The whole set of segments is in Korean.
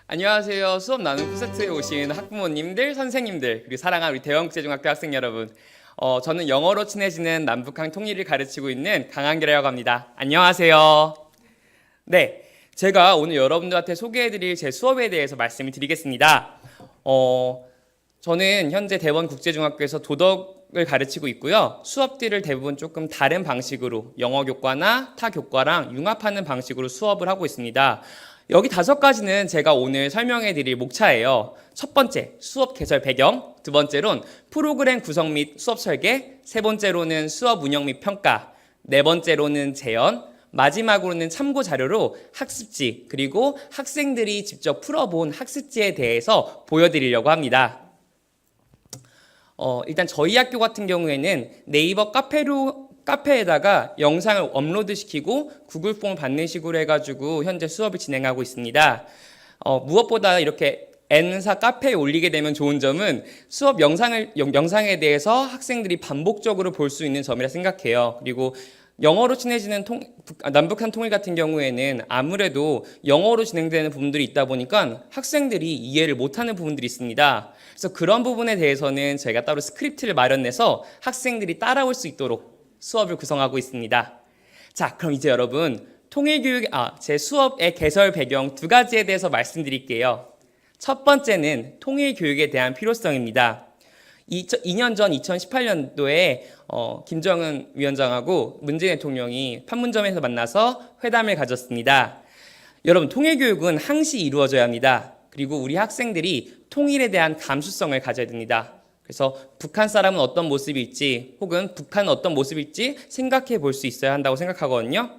안녕하세요. 수업 나눔 콘서트에 오신 학부모님들, 선생님들, 그리고 사랑하는 우리 대원국제중학교 학생 여러분. 저는 영어로 친해지는 남북한 통일을 가르치고 있는 강한결이라고 합니다. 안녕하세요. 네, 제가 오늘 여러분들한테 소개해드릴 제 수업에 대해서 말씀을 드리겠습니다. 저는 현재 대원국제중학교에서 도덕을 가르치고 있고요. 수업들을 대부분 조금 다른 방식으로 영어 교과나 타 교과랑 융합하는 방식으로 수업을 하고 있습니다. 여기 5가지는 제가 오늘 설명해 드릴 목차예요. 첫 번째, 수업 개설 배경. 두 번째로는 프로그램 구성 및 수업 설계. 세 번째로는 수업 운영 및 평가. 네 번째로는 재연. 마지막으로는 참고 자료로 학습지, 그리고 학생들이 직접 풀어본 학습지에 대해서 보여드리려고 합니다. 일단 저희 학교 같은 경우에는 네이버 카페에다가 영상을 업로드시키고 구글 폼을 받는 식으로 해가지고 현재 수업을 진행하고 있습니다. 무엇보다 이렇게 N사 카페에 올리게 되면 좋은 점은 수업 영상에 대해서 학생들이 반복적으로 볼 수 있는 점이라 생각해요. 그리고 영어로 친해지는 남북한 통일 같은 경우에는 아무래도 영어로 진행되는 부분들이 있다 보니까 학생들이 이해를 못하는 부분들이 있습니다. 그래서 그런 부분에 대해서는 저희가 따로 스크립트를 마련해서 학생들이 따라올 수 있도록 수업을 구성하고 있습니다. 자, 그럼 이제 여러분 제 수업의 개설 배경 2가지에 대해서 말씀드릴게요. 첫 번째는 통일교육에 대한 필요성입니다. 2년 전 2018년도에 김정은 위원장하고 문재인 대통령이 판문점에서 만나서 회담을 가졌습니다. 여러분, 통일교육은 항시 이루어져야 합니다. 그리고 우리 학생들이 통일에 대한 감수성을 가져야 됩니다. 그래서 북한 사람은 어떤 모습일지 혹은 북한은 어떤 모습일지 생각해 볼 수 있어야 한다고 생각하거든요.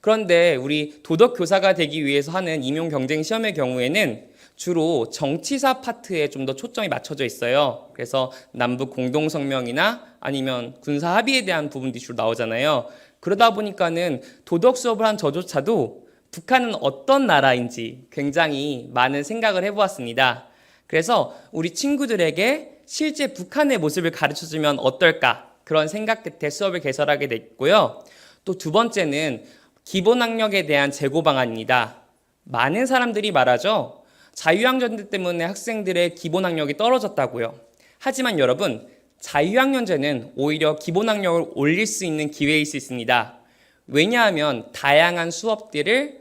그런데 우리 도덕 교사가 되기 위해서 하는 임용 경쟁 시험의 경우에는 주로 정치사 파트에 좀 더 초점이 맞춰져 있어요. 그래서 남북 공동성명이나 아니면 군사 합의에 대한 부분들이 주로 나오잖아요. 그러다 보니까는 도덕 수업을 한 저조차도 북한은 어떤 나라인지 굉장히 많은 생각을 해보았습니다. 그래서 우리 친구들에게 실제 북한의 모습을 가르쳐주면 어떨까, 그런 생각 끝에 수업을 개설하게 됐고요. 또 두 번째는 기본학력에 대한 재고 방안입니다. 많은 사람들이 말하죠. 자유학년제 때문에 학생들의 기본학력이 떨어졌다고요. 하지만 여러분, 자유학년제는 오히려 기본학력을 올릴 수 있는 기회일 수 있습니다. 왜냐하면 다양한 수업들을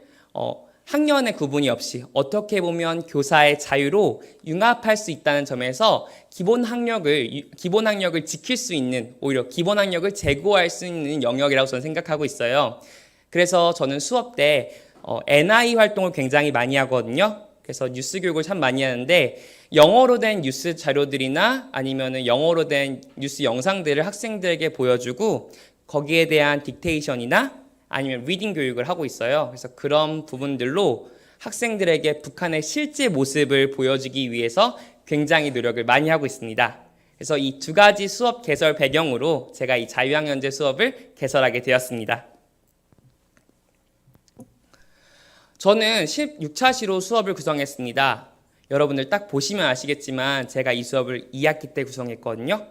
학년의 구분이 없이 어떻게 보면 교사의 자유로 융합할 수 있다는 점에서 기본학력을 지킬 수 있는, 오히려 기본학력을 제고할 수 있는 영역이라고 저는 생각하고 있어요. 그래서 저는 수업 때 NI 활동을 굉장히 많이 하거든요. 그래서 뉴스 교육을 참 많이 하는데 영어로 된 뉴스 자료들이나 아니면 영어로 된 뉴스 영상들을 학생들에게 보여주고 거기에 대한 딕테이션이나 아니면 리딩 교육을 하고 있어요. 그래서 그런 부분들로 학생들에게 북한의 실제 모습을 보여주기 위해서 굉장히 노력을 많이 하고 있습니다. 그래서 이 2가지 수업 개설 배경으로 제가 이 자유학년제 수업을 개설하게 되었습니다. 저는 16차 시로 수업을 구성했습니다. 여러분들 딱 보시면 아시겠지만 제가 이 수업을 2학기 때 구성했거든요.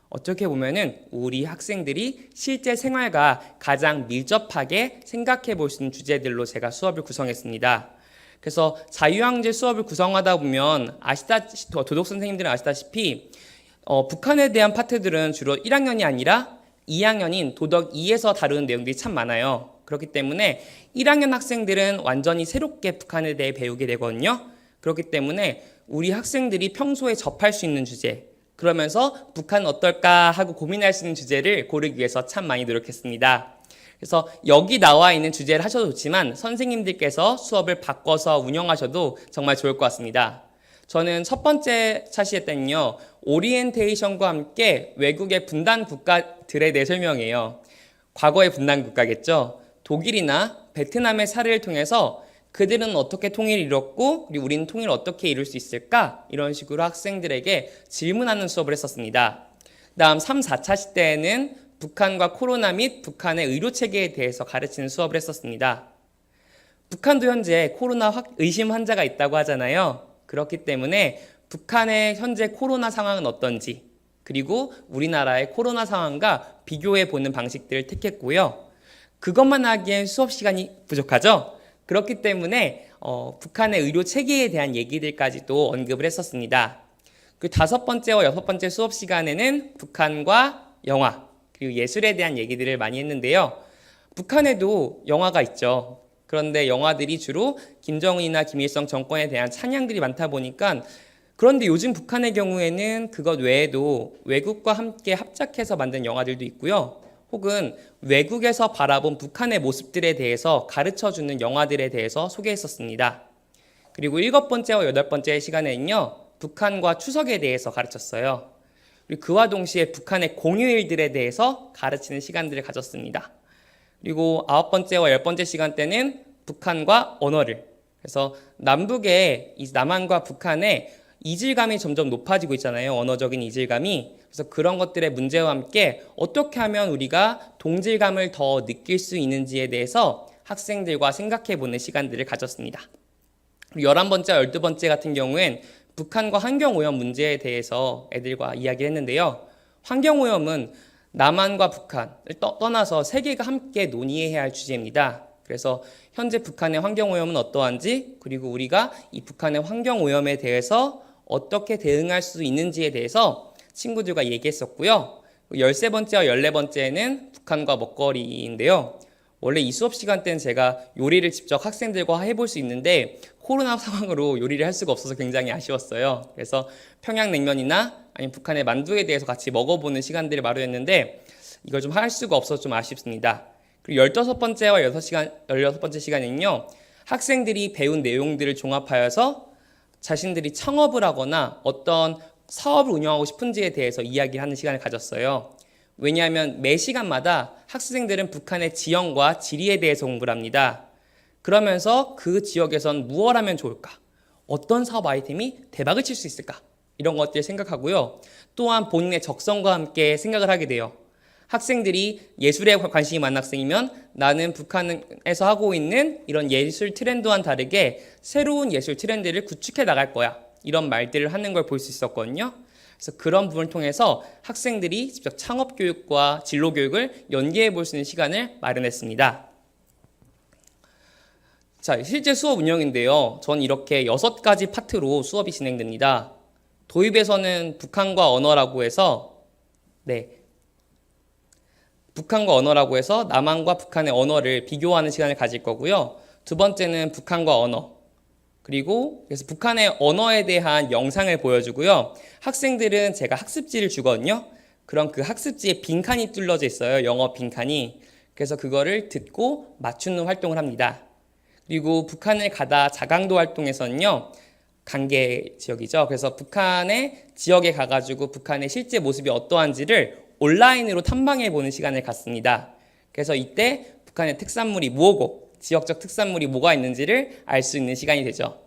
어떻게 보면은 우리 학생들이 실제 생활과 가장 밀접하게 생각해 볼 수 있는 주제들로 제가 수업을 구성했습니다. 그래서 자유학년제 수업을 구성하다 보면 도덕 선생님들은 아시다시피 북한에 대한 파트들은 주로 1학년이 아니라 2학년인 도덕 2에서 다루는 내용들이 참 많아요. 그렇기 때문에 1학년 학생들은 완전히 새롭게 북한에 대해 배우게 되거든요. 그렇기 때문에 우리 학생들이 평소에 접할 수 있는 주제, 그러면서 북한은 어떨까 하고 고민할 수 있는 주제를 고르기 위해서 참 많이 노력했습니다. 그래서 여기 나와 있는 주제를 하셔도 좋지만 선생님들께서 수업을 바꿔서 운영하셔도 정말 좋을 것 같습니다. 저는 첫 번째 차시에 때는요, 오리엔테이션과 함께 외국의 분단 국가들에 대해 설명해요. 과거의 분단 국가겠죠. 독일이나 베트남의 사례를 통해서 그들은 어떻게 통일을 이뤘고 그리고 우리는 통일을 어떻게 이룰 수 있을까? 이런 식으로 학생들에게 질문하는 수업을 했었습니다. 다음 3, 4차 시대에는 북한과 코로나 및 북한의 의료체계에 대해서 가르치는 수업을 했었습니다. 북한도 현재 코로나 의심 환자가 있다고 하잖아요. 그렇기 때문에 북한의 현재 코로나 상황은 어떤지, 그리고 우리나라의 코로나 상황과 비교해 보는 방식들을 택했고요. 그것만 하기엔 수업 시간이 부족하죠. 그렇기 때문에 북한의 의료 체계에 대한 얘기들까지도 언급을 했었습니다. 그 5번째와 6번째 수업 시간에는 북한과 영화, 그리고 예술에 대한 얘기들을 많이 했는데요. 북한에도 영화가 있죠. 그런데 영화들이 주로 김정은이나 김일성 정권에 대한 찬양들이 많다 보니까 그런데 요즘 북한의 경우에는 그것 외에도 외국과 함께 합작해서 만든 영화들도 있고요. 혹은 외국에서 바라본 북한의 모습들에 대해서 가르쳐주는 영화들에 대해서 소개했었습니다. 그리고 7번째와 8번째 시간에는요. 북한과 추석에 대해서 가르쳤어요. 그리고 그와 동시에 북한의 공휴일들에 대해서 가르치는 시간들을 가졌습니다. 그리고 9번째와 10번째 시간 때는 북한과 언어를, 그래서 남북의 이 남한과 북한의 이질감이 점점 높아지고 있잖아요. 언어적인 이질감이. 그래서 그런 것들의 문제와 함께 어떻게 하면 우리가 동질감을 더 느낄 수 있는지에 대해서 학생들과 생각해보는 시간들을 가졌습니다. 11번째, 12번째 같은 경우엔 북한과 환경오염 문제에 대해서 애들과 이야기를 했는데요. 환경오염은 남한과 북한을 떠나서 세계가 함께 논의해야 할 주제입니다. 그래서 현재 북한의 환경오염은 어떠한지, 그리고 우리가 이 북한의 환경오염에 대해서 어떻게 대응할 수 있는지에 대해서 친구들과 얘기했었고요. 13번째와 14번째는 북한과 먹거리인데요. 원래 이 수업 시간 때는 제가 요리를 직접 학생들과 해볼 수 있는데 코로나 상황으로 요리를 할 수가 없어서 굉장히 아쉬웠어요. 그래서 평양냉면이나 아니면 북한의 만두에 대해서 같이 먹어보는 시간들을 마련했는데 이걸 좀 할 수가 없어서 좀 아쉽습니다. 그리고 15번째와 16번째 시간에는요. 학생들이 배운 내용들을 종합하여서 자신들이 창업을 하거나 어떤 사업을 운영하고 싶은지에 대해서 이야기를 하는 시간을 가졌어요. 왜냐하면 매 시간마다 학생들은 북한의 지형과 지리에 대해서 공부를 합니다. 그러면서 그 지역에선 무엇 하면 좋을까? 어떤 사업 아이템이 대박을 칠 수 있을까? 이런 것들을 생각하고요. 또한 본인의 적성과 함께 생각을 하게 돼요. 학생들이 예술에 관심이 많은 학생이면 나는 북한에서 하고 있는 이런 예술 트렌드와는 다르게 새로운 예술 트렌드를 구축해 나갈 거야. 이런 말들을 하는 걸 볼 수 있었거든요. 그래서 그런 부분을 통해서 학생들이 직접 창업 교육과 진로 교육을 연계해 볼 수 있는 시간을 마련했습니다. 자, 실제 수업 운영인데요. 전 이렇게 6가지 파트로 수업이 진행됩니다. 도입에서는 북한과 언어라고 해서 북한과 언어라고 해서 남한과 북한의 언어를 비교하는 시간을 가질 거고요. 2번째는 북한과 언어. 그리고 그래서 북한의 언어에 대한 영상을 보여주고요. 학생들은 제가 학습지를 주거든요. 그럼 그 학습지에 빈칸이 뚫려져 있어요. 영어 빈칸이. 그래서 그거를 듣고 맞추는 활동을 합니다. 그리고 북한을 가다 자강도 활동에서는요. 관계 지역이죠. 그래서 북한의 지역에 가가지고 북한의 실제 모습이 어떠한지를 온라인으로 탐방해보는 시간을 갖습니다. 그래서 이때 북한의 특산물이 뭐고 지역적 특산물이 뭐가 있는지를 알 수 있는 시간이 되죠.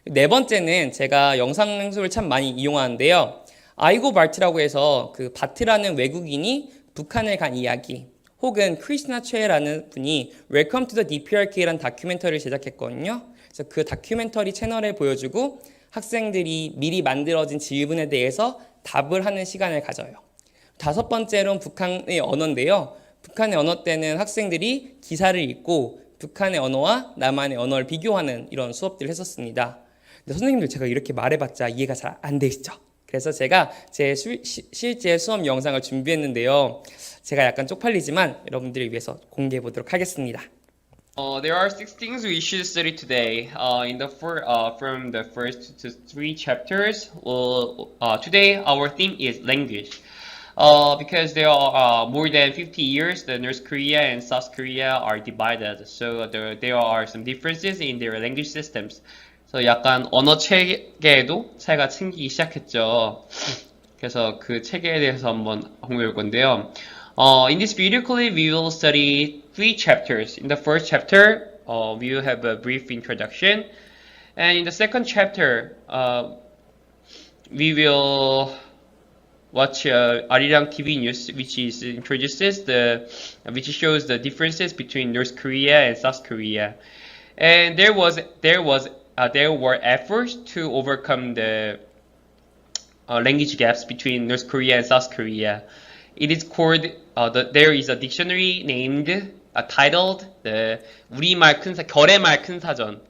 4번째는 제가 영상 행수를 참 많이 이용하는데요. 아이고 바트라고 해서 그 바트라는 외국인이 북한을 간 이야기, 혹은 크리스나 최라는 분이 Welcome to the DPRK라는 다큐멘터리를 제작했거든요. 그래서 그 다큐멘터리 채널에 보여주고 학생들이 미리 만들어진 질문에 대해서 답을 하는 시간을 가져요. 5번째로는 북한의 언어인데요. 북한의 언어 때는 학생들이 기사를 읽고 북한의 언어와 남한의 언어를 비교하는 이런 수업들을 했었습니다. 근데 선생님들 제가 이렇게 말해봤자 이해가 잘 안 되시죠? 그래서 제가 제 실제 수업 영상을 준비했는데요. 제가 약간 쪽팔리지만 여러분들을 위해서 공개해 보도록 하겠습니다. There are 6 things we should study today. From the first to 3 chapters. Today our theme is language. Because there are more than 50 years, the North Korea and South Korea are divided. So there are some differences in their language systems. 그래서 약간 언어 체계에도 차이가 생기기 시작했죠. 그래서 그 체계에 대해서 한번 공부해 볼 건데요. In this video clip, we will study 3 chapters. In the first chapter, we will have a brief introduction. And in the second chapter, we will watch Arirang TV News, which shows the differences between North Korea and South Korea. And there were efforts to overcome the language gaps between North Korea and South Korea. It is called there is a dictionary titled the 우리말 결의말 큰 사전.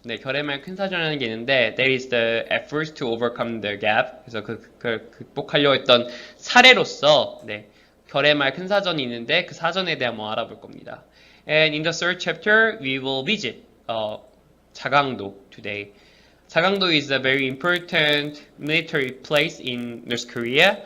네, 결의말 큰 사전이라는 게 있는데 that is the efforts to overcome the gap. 그래서 그걸 극복하려고 했던 사례로서 네, 결의말 큰 사전이 있는데 그 사전에 대해 한번 알아볼 겁니다. And in the third chapter, we will visit 자강도 today. 자강도 is a very important military place in North Korea,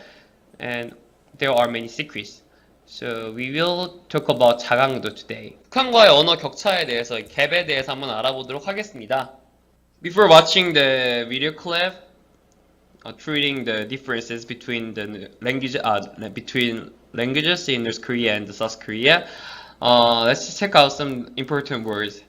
and there are many secrets. So we will talk about 자강도 today. 북한과의 언어 격차에 대해서, 갭에 대해서 한번 알아보도록 하겠습니다. Before watching the video clip, treating the differences between the between languages in North Korea and South Korea, let's check out some important words.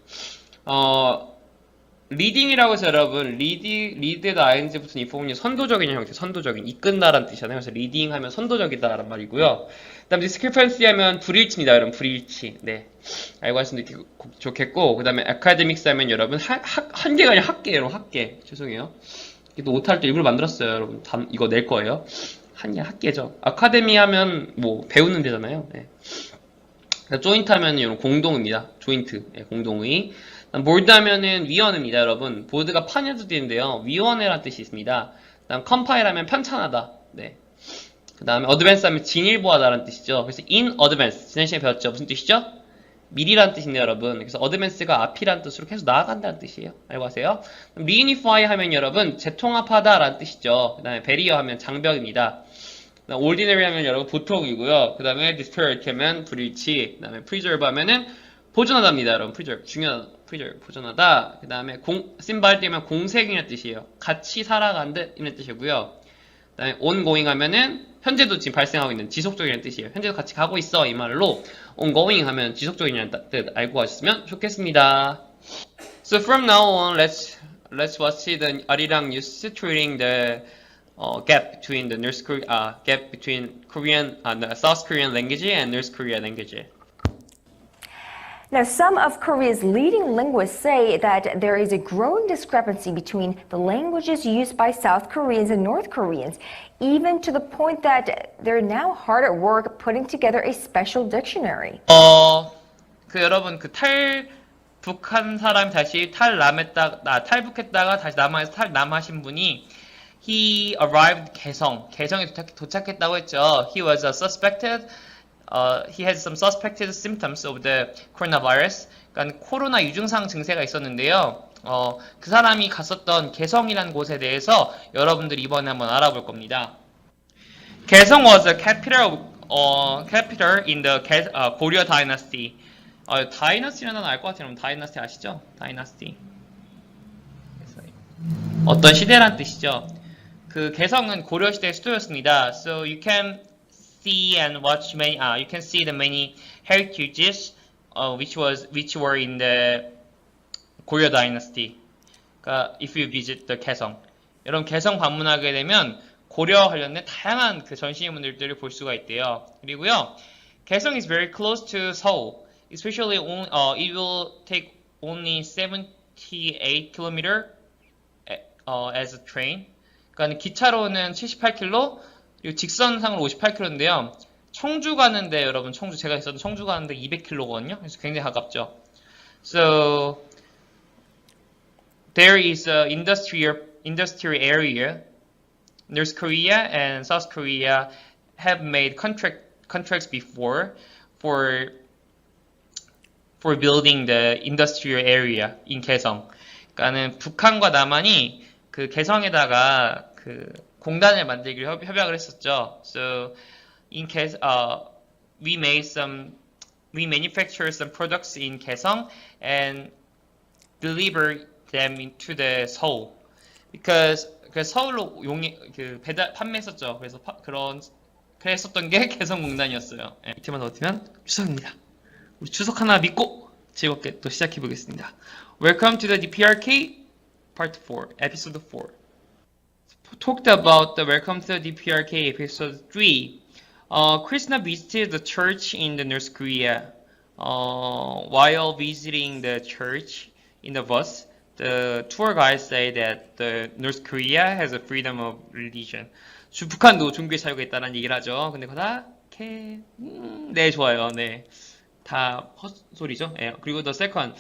리딩이라고 해서 여러분 리드에다 ing 붙은 이 부분이 선도적인 형태, 선도적인 이끈다라는 뜻이잖아요. 그래서 리딩 하면 선도적이다라는 말이고요. 그다음에 discrepancy 하면 불일치입니다, 여러분. 불일치. 네, 알고 하시면 좋겠고, 그다음에 academics 하면 여러분 한계가 아니라 학계예요, 학계. 죄송해요. 또 오타를 또 일부러 만들었어요, 여러분. 이거 낼 거예요. 학계죠. 아카데미 하면 뭐 배우는 데잖아요. 네. 조인트 하면 이런 공동입니다. 조인트, 네, 공동의. 보드 하면은 위원회입니다, 여러분. 보드가 판에도 되는데요. 위원회라는 뜻이 있습니다. 그다음 컴파일 하면 편찬하다. 네. 그 다음에 어드밴스 하면 진일보하다라는 뜻이죠. 그래서 in advance 지난 시간에 배웠죠. 무슨 뜻이죠? 미리라는 뜻인데요, 여러분. 그래서 어드밴스가 앞이라는 뜻으로 계속 나아간다는 뜻이에요. 알고 하세요? reunify 하면 여러분 재통합하다라는 뜻이죠. 그 다음에 barrier 하면 장벽입니다. ordinary 하면 여러분 보통이고요. 그 다음에 disparate 하면 불일치. 그 다음에 preserve 하면은 보존하다입니다, 여러분. preserve 중요하다. preserve 보존하다. 그 다음에 symbolic 하면 공생이라는 뜻이에요. 같이 살아간다 이런 뜻이고요. 그 다음에 ongoing 하면은 현재도 지금 발생하고 있는 지속적이라는 뜻이에요. 현재도 같이 가고 있어 이 말로 ongoing 하면 지속적이라는 뜻 알고 가셨으면 좋겠습니다. So from now on, let's watch the 아리랑 news treating the gap between the gap between the South Korean language and North Korean language. Now, some of Korea's leading linguists say that there is a growing discrepancy between the languages used by South Koreans and North Koreans, even to the point that they're now hard at work putting together a special dictionary. 여러분 탈북한 사람이 다시 탈북했다가 다시 남한에서 탈남하신 분이 he arrived 개성에 도착했다고 했죠. He was suspected. He had some suspected symptoms of the coronavirus. 그러니까 코로나 유증상 증세가 있었는데요. 그 사람이 갔었던 개성이라는 곳에 대해서 여러분들이 이번에 한번 알아볼 겁니다. 개성 was a capital in the 고려 dynasty. 다이너스티라는 알 것 같아요. 여러분 다이너스티 아시죠? 다이너스티. 어떤 시대란 뜻이죠. 그 개성은 고려 시대의 수도였습니다. So you can see and watch many. You can see the many heritages, which were in the Goryeo Dynasty. 그러니까 if you visit the 개성, 여러분 개성 방문하게 되면 고려 관련된 다양한 그 전시문들을 볼 수가 있대요. 그리고요, 개성 is very close to Seoul. Especially, it will take only 78 km as a train. 그러니까 기차로는 78km. 그리고 직선상으로 58km인데요. 청주 가는데 여러분 제가 있었던 청주 가는데 200km거든요. 그래서 굉장히 가깝죠. So there is a industrial area. North Korea and South Korea have made contracts before for building the industrial area in 개성. 그러니까는 북한과 남한이 그 개성에다가 그 공단을 만들기로 협약을 했었죠. So in case we manufacture some products in 개성 and deliver them into the Seoul. Because 서울로 판매했었죠. 그래서 그랬었던 게 개성공단이었어요. 네, 이틀만 더 버티면 추석입니다. 우리 추석 하나 믿고 즐겁게 또 시작해 보겠습니다. Welcome to the DPRK Part 4, Episode 4. Talked about the Welcome to the DPRK Episode 3. Krishna visited the church in the North Korea. While visiting the church in the bus, the tour guide said that the North Korea has a freedom of religion. 북한도 종교의 자유가 있다는 얘기를 하죠. 근데 네, 좋아요. 네. 다 헛소리죠. 예. 그리고 the second,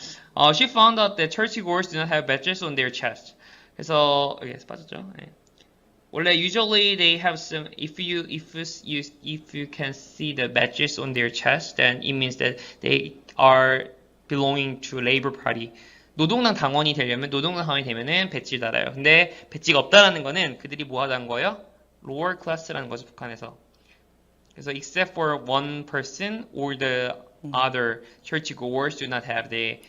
she found out that churchgoers do not have badges on their chest. 그래서 여기서 빠졌죠. 예. 원래 usually they have some if you can see the badges on their chest, then it means that they are belonging to Labour Party. 노동당 당원이 되면은 배지를 달아요. 근데 배지가 없다라는 거는 그들이 뭐 하다는 거예요? lower class라는 거죠, 북한에서. 그래서 except for one person or the other churchgoers do not have the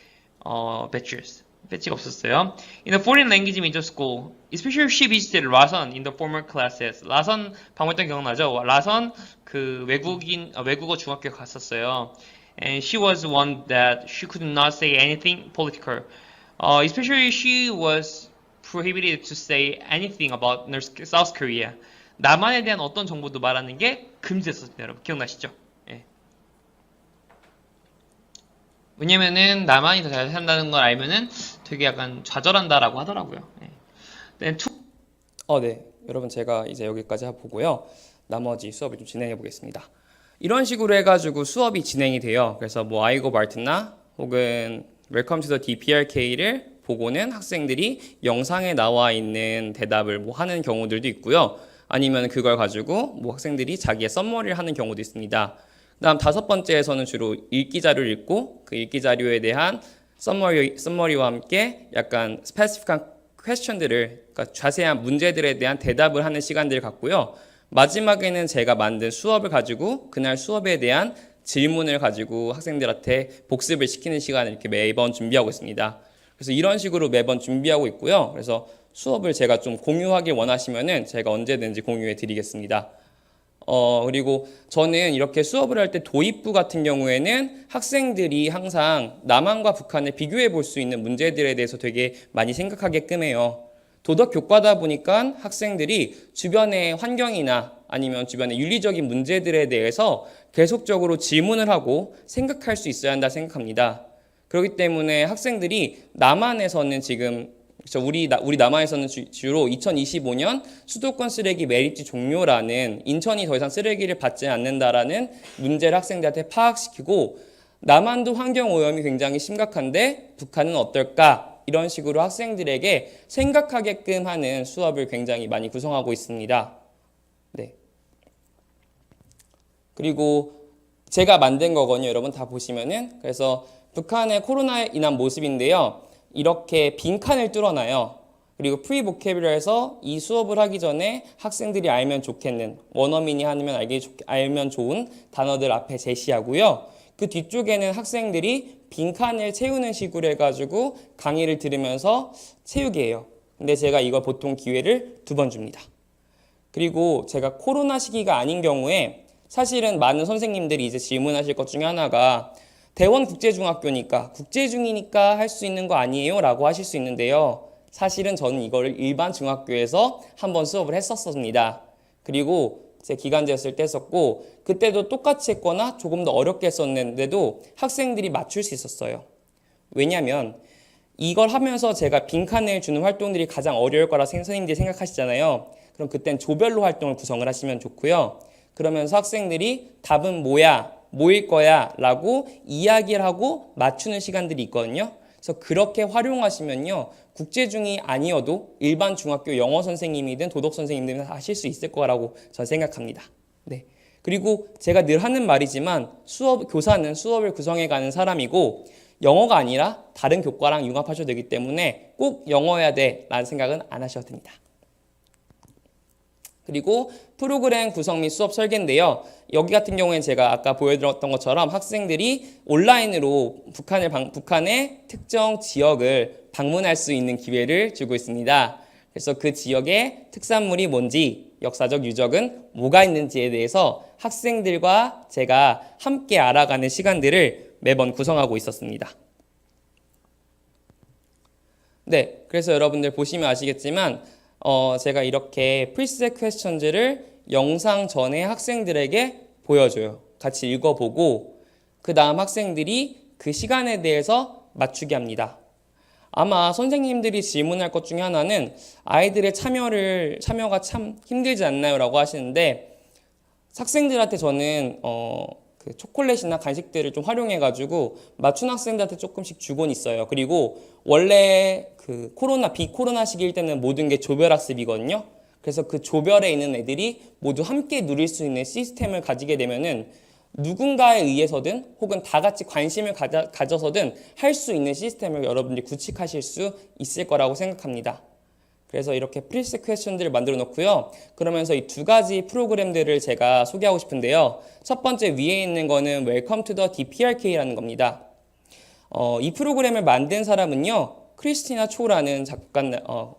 badges. 배지가 없었어요. In the foreign language middle school, especially she visited 라선 in the former classes. 라선 방문했던 기억나죠? 라선 그 외국어 중학교 갔었어요. And she was one that she could not say anything political. Especially she was prohibited to say anything about South Korea. 남한에 대한 어떤 정보도 말하는 게 금지됐었습니다, 여러분. 기억나시죠? 예. 왜냐면은 남한이 더 잘 산다는 걸 알면은 되게 약간 좌절한다라고 하더라고요. 예. 네. 여러분 제가 이제 여기까지 보고요. 나머지 수업을 좀 진행해 보겠습니다. 이런 식으로 해가지고 수업이 진행이 돼요. 그래서 뭐 아이고 말트나 혹은 Welcome to the DPRK를 보고는 학생들이 영상에 나와 있는 대답을 뭐 하는 경우들도 있고요. 아니면 그걸 가지고 뭐 학생들이 자기의 썸머리를 하는 경우도 있습니다. 그다음 다섯 번째에서는 주로 읽기 자료를 읽고 그 읽기 자료에 대한 썸머리와 함께 약간 스페시픽한 퀘스천들을, 그러니까 자세한 문제들에 대한 대답을 하는 시간들을 갖고요. 마지막에는 제가 만든 수업을 가지고 그날 수업에 대한 질문을 가지고 학생들한테 복습을 시키는 시간을 이렇게 매번 준비하고 있습니다. 그래서 이런 식으로 매번 준비하고 있고요. 그래서 수업을 제가 좀 공유하길 원하시면은 제가 언제든지 공유해 드리겠습니다. 그리고 저는 이렇게 수업을 할 때 도입부 같은 경우에는 학생들이 항상 남한과 북한을 비교해 볼 수 있는 문제들에 대해서 되게 많이 생각하게끔 해요. 도덕 교과다 보니까 학생들이 주변의 환경이나 아니면 주변의 윤리적인 문제들에 대해서 계속적으로 질문을 하고 생각할 수 있어야 한다 생각합니다. 그렇기 때문에 학생들이 남한에서는 지금 우리 남한에서는 주로 2025년 수도권 쓰레기 매립지 종료라는 인천이 더 이상 쓰레기를 받지 않는다라는 문제를 학생들한테 파악시키고 남한도 환경 오염이 굉장히 심각한데 북한은 어떨까? 이런 식으로 학생들에게 생각하게끔 하는 수업을 굉장히 많이 구성하고 있습니다. 네. 그리고 제가 만든 거거든요. 여러분 다 보시면은. 그래서 북한의 코로나에 인한 모습인데요. 이렇게 빈칸을 뚫어놔요. 그리고 프리보케블러에서 이 수업을 하기 전에 학생들이 알면 좋겠는, 원어민이 알면 좋은 단어들 앞에 제시하고요. 그 뒤쪽에는 학생들이 빈칸을 채우는 식으로 해가지고 강의를 들으면서 채우게 해요. 근데 제가 이걸 보통 기회를 2번 줍니다. 그리고 제가 코로나 시기가 아닌 경우에 사실은 많은 선생님들이 이제 질문하실 것 중에 하나가 대원 국제중학교니까 국제중이니까 할 수 있는 거 아니에요? 라고 하실 수 있는데요. 사실은 저는 이거를 일반 중학교에서 한번 수업을 했었습니다. 그리고 제 기간제였을 때 했었고 그때도 똑같이 했거나 조금 더 어렵게 했었는데도 학생들이 맞출 수 있었어요. 왜냐하면 이걸 하면서 제가 빈칸을 주는 활동들이 가장 어려울 거라 선생님들이 생각하시잖아요. 그럼 그땐 조별로 활동을 구성을 하시면 좋고요. 그러면서 학생들이 답은 뭐일 거야 라고 이야기를 하고 맞추는 시간들이 있거든요. 그래서 그렇게 활용하시면요. 국제중이 아니어도 일반 중학교 영어 선생님이든 도덕 선생님들은 하실 수 있을 거라고 저는 생각합니다. 네. 그리고 제가 늘 하는 말이지만 교사는 수업을 구성해가는 사람이고 영어가 아니라 다른 교과랑 융합하셔도 되기 때문에 꼭 영어여야 돼 라는 생각은 안 하셔도 됩니다. 그리고 프로그램 구성 및 수업 설계인데요. 여기 같은 경우에는 제가 아까 보여드렸던 것처럼 학생들이 온라인으로 북한의 특정 지역을 방문할 수 있는 기회를 주고 있습니다. 그래서 그 지역의 특산물이 뭔지, 역사적 유적은 뭐가 있는지에 대해서 학생들과 제가 함께 알아가는 시간들을 매번 구성하고 있었습니다. 네, 그래서 여러분들 보시면 아시겠지만 제가 이렇게 프리셋 퀘스천즈를 영상 전에 학생들에게 보여줘요. 같이 읽어보고 그 다음 학생들이 그 시간에 대해서 맞추게 합니다. 아마 선생님들이 질문할 것 중에 하나는 아이들의 참여가 참 힘들지 않나요? 라고 하시는데 학생들한테 저는 그 초콜릿이나 간식들을 좀 활용해가지고 맞춘 학생들한테 조금씩 주곤 있어요. 그리고 원래 그 비코로나 시기일 때는 모든 게 조별학습이거든요. 그래서 그 조별에 있는 애들이 모두 함께 누릴 수 있는 시스템을 가지게 되면은 누군가에 의해서든 혹은 다 같이 관심을 가져서든 할 수 있는 시스템을 여러분들이 구축하실 수 있을 거라고 생각합니다. 그래서 이렇게 프리스 퀘스천들을 만들어 놓고요. 그러면서 이 두 가지 프로그램들을 제가 소개하고 싶은데요. 첫 번째 위에 있는 거는 Welcome to the DPRK라는 겁니다. 이 프로그램을 만든 사람은요. 크리스티나 초라는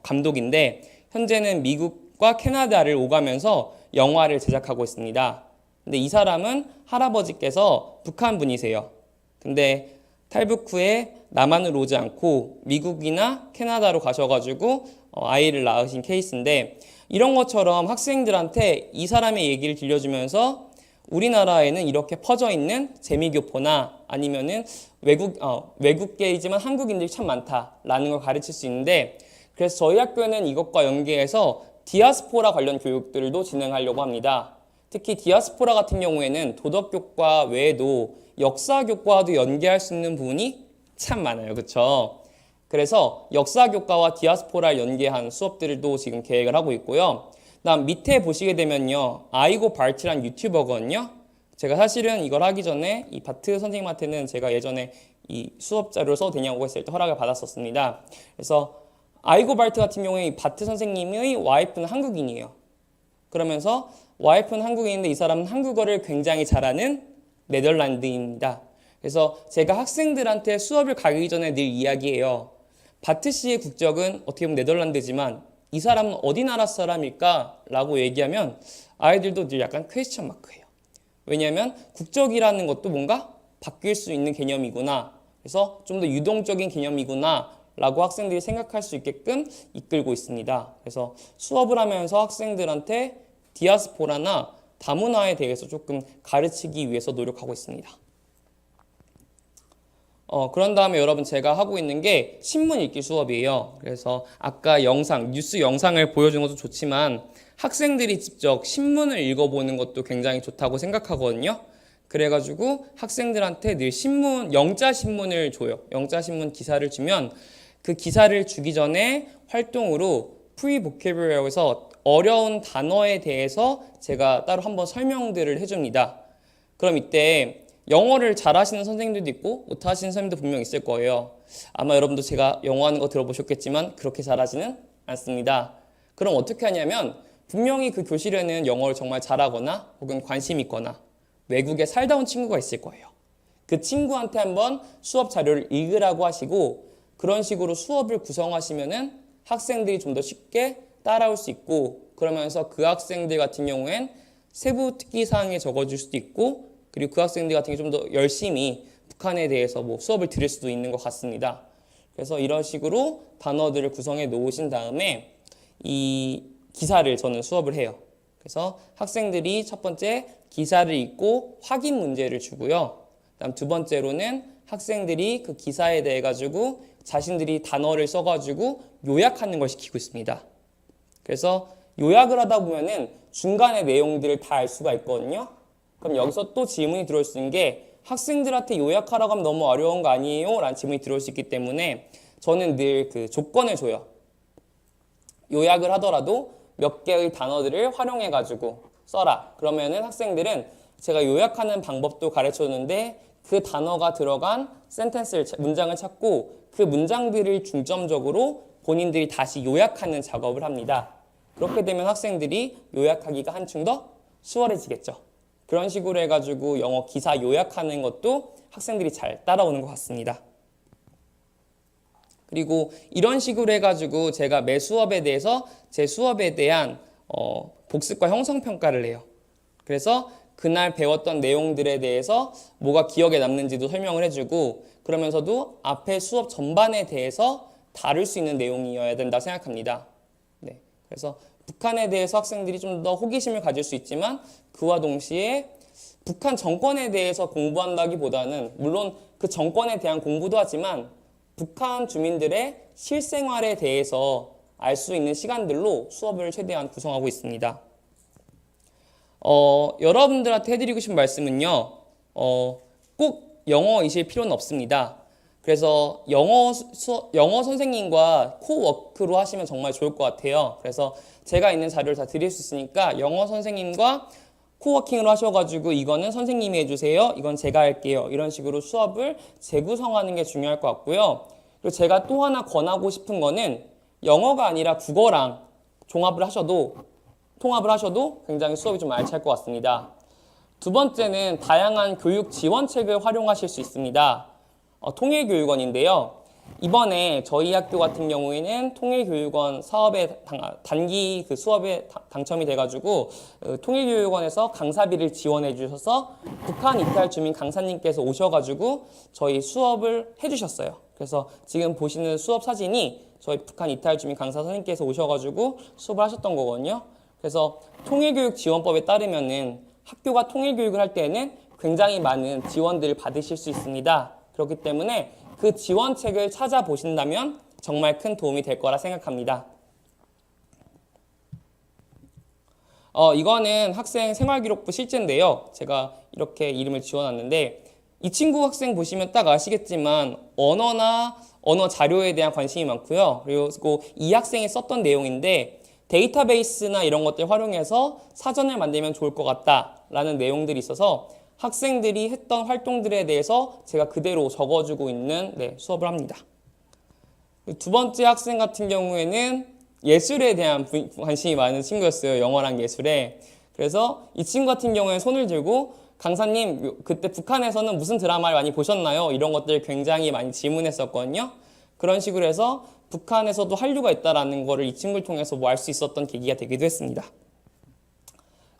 감독인데 현재는 미국과 캐나다를 오가면서 영화를 제작하고 있습니다. 근데 이 사람은 할아버지께서 북한 분이세요. 근데 탈북 후에 남한으로 오지 않고 미국이나 캐나다로 가셔가지고 아이를 낳으신 케이스인데 이런 것처럼 학생들한테 이 사람의 얘기를 들려주면서 우리나라에는 이렇게 퍼져 있는 재미교포나 아니면은 외국계이지만 한국인들이 참 많다라는 걸 가르칠 수 있는데 그래서 저희 학교는 이것과 연계해서 디아스포라 관련 교육들도 진행하려고 합니다. 특히 디아스포라 같은 경우에는 도덕교과 외에도 역사교과와도 연계할 수 있는 부분이 참 많아요. 그렇죠? 그래서 역사교과와 디아스포라를 연계한 수업들도 지금 계획을 하고 있고요. 다음 밑에 보시게 되면요. 아이고 바트란 유튜버거든요. 제가 사실은 이걸 하기 전에 이 바트 선생님한테는 제가 예전에 이 수업 자료를 써도 되냐고 했을 때 허락을 받았었습니다. 그래서 아이고 바트 같은 경우에 이 바트 선생님의 와이프는 한국인이에요. 그러면서 와이프는 한국인인데 이 사람은 한국어를 굉장히 잘하는 네덜란드입니다. 그래서 제가 학생들한테 수업을 가기 전에 늘 이야기해요. 바트 씨의 국적은 어떻게 보면 네덜란드지만 이 사람은 어디 나라 사람일까? 라고 얘기하면 아이들도 늘 약간 퀘스천 마크예요. 왜냐하면 국적이라는 것도 뭔가 바뀔 수 있는 개념이구나. 그래서 좀 더 유동적인 개념이구나. 라고 학생들이 생각할 수 있게끔 이끌고 있습니다. 그래서 수업을 하면서 학생들한테 디아스포라나 다문화에 대해서 조금 가르치기 위해서 노력하고 있습니다. 그런 다음에 여러분 제가 하고 있는 게 신문 읽기 수업이에요. 그래서 아까 뉴스 영상을 보여준 것도 좋지만 학생들이 직접 신문을 읽어보는 것도 굉장히 좋다고 생각하거든요. 그래가지고 학생들한테 늘 영자 신문을 줘요. 영자 신문 기사를 주면 그 기사를 주기 전에 활동으로 프리보케블러리에서 어려운 단어에 대해서 제가 따로 한번 설명들을 해줍니다. 그럼 이때 영어를 잘하시는 선생님들도 있고 못하시는 선생님도 분명 있을 거예요. 아마 여러분도 제가 영어 하는 거 들어보셨겠지만 그렇게 잘하지는 않습니다. 그럼 어떻게 하냐면 분명히 그 교실에는 영어를 정말 잘하거나 혹은 관심 있거나 외국에 살다 온 친구가 있을 거예요. 그 친구한테 한번 수업 자료를 읽으라고 하시고 그런 식으로 수업을 구성하시면은 학생들이 좀 더 쉽게 따라올 수 있고 그러면서 그 학생들 같은 경우엔 세부 특기사항에 적어줄 수도 있고 그리고 그 학생들 같은 경우 좀 더 열심히 북한에 대해서 수업을 들을 수도 있는 것 같습니다. 그래서 이런 식으로 단어들을 구성해 놓으신 다음에 이 기사를 저는 수업을 해요. 그래서 학생들이 첫 번째 기사를 읽고 확인 문제를 주고요. 그다음 두 번째로는 학생들이 그 기사에 대해 가지고 자신들이 단어를 써가지고 요약하는 걸 시키고 있습니다. 그래서 요약을 하다 보면은 중간의 내용들을 다 알 수가 있거든요. 그럼 여기서 또 질문이 들어올 수 있는 게 학생들한테 요약하라고 하면 너무 어려운 거 아니에요? 라는 질문이 들어올 수 있기 때문에 저는 늘 그 조건을 줘요. 요약을 하더라도 몇 개의 단어들을 활용해가지고 써라. 그러면은 학생들은 제가 요약하는 방법도 가르쳐줬는데 그 단어가 들어간 문장을 찾고 그 문장들을 중점적으로 본인들이 다시 요약하는 작업을 합니다. 그렇게 되면 학생들이 요약하기가 한층 더 수월해지겠죠. 그런 식으로 해가지고 영어 기사 요약하는 것도 학생들이 잘 따라오는 것 같습니다. 그리고 이런 식으로 해가지고 제가 매 수업에 대해서 제 수업에 대한 복습과 형성평가를 해요. 그래서 그날 배웠던 내용들에 대해서 뭐가 기억에 남는지도 설명을 해주고 그러면서도 앞에 수업 전반에 대해서 다룰 수 있는 내용이어야 된다 생각합니다. 네, 그래서 북한에 대해서 학생들이 좀 더 호기심을 가질 수 있지만 그와 동시에 북한 정권에 대해서 공부한다기보다는 물론 그 정권에 대한 공부도 하지만 북한 주민들의 실생활에 대해서 알 수 있는 시간들로 수업을 최대한 구성하고 있습니다. 여러분들한테 해드리고 싶은 말씀은요. 꼭 영어이실 필요는 없습니다. 그래서 영어 선생님과 코워크로 하시면 정말 좋을 것 같아요. 그래서 제가 있는 자료를 다 드릴 수 있으니까 영어 선생님과 코워킹으로 하셔가지고 이거는 선생님이 해주세요. 이건 제가 할게요. 이런 식으로 수업을 재구성하는 게 중요할 것 같고요. 그리고 제가 또 하나 권하고 싶은 거는 영어가 아니라 국어랑 통합을 하셔도 굉장히 수업이 좀 알찰 것 같습니다. 두 번째는 다양한 교육 지원책을 활용하실 수 있습니다. 통일교육원인데요. 이번에 저희 학교 같은 경우에는 통일교육원 사업에 단기 그 수업에 당첨이 돼가지고 통일교육원에서 강사비를 지원해 주셔서 북한 이탈 주민 강사님께서 오셔가지고 저희 수업을 해주셨어요. 그래서 지금 보시는 수업 사진이 저희 북한 이탈 주민 강사 선생님께서 오셔가지고 수업을 하셨던 거거든요. 그래서 통일교육 지원법에 따르면은 학교가 통일교육을 할 때에는 굉장히 많은 지원들을 받으실 수 있습니다. 그렇기 때문에 그 지원책을 찾아보신다면 정말 큰 도움이 될 거라 생각합니다. 이거는 학생 생활기록부 실제인데요. 제가 이렇게 이름을 지워놨는데 이 친구 학생 보시면 딱 아시겠지만 언어 자료에 대한 관심이 많고요. 그리고 이 학생이 썼던 내용인데 데이터베이스나 이런 것들 활용해서 사전을 만들면 좋을 것 같다라는 내용들이 있어서 학생들이 했던 활동들에 대해서 제가 그대로 적어주고 있는 수업을 합니다. 두 번째 학생 같은 경우에는 예술에 대한 관심이 많은 친구였어요. 영어랑 예술에. 그래서 이 친구 같은 경우에는 손을 들고 강사님 그때 북한에서는 무슨 드라마를 많이 보셨나요? 이런 것들 굉장히 많이 질문했었거든요. 그런 식으로 해서 북한에서도 한류가 있다라는 거를 이 친구를 통해서 알 수 있었던 계기가 되기도 했습니다.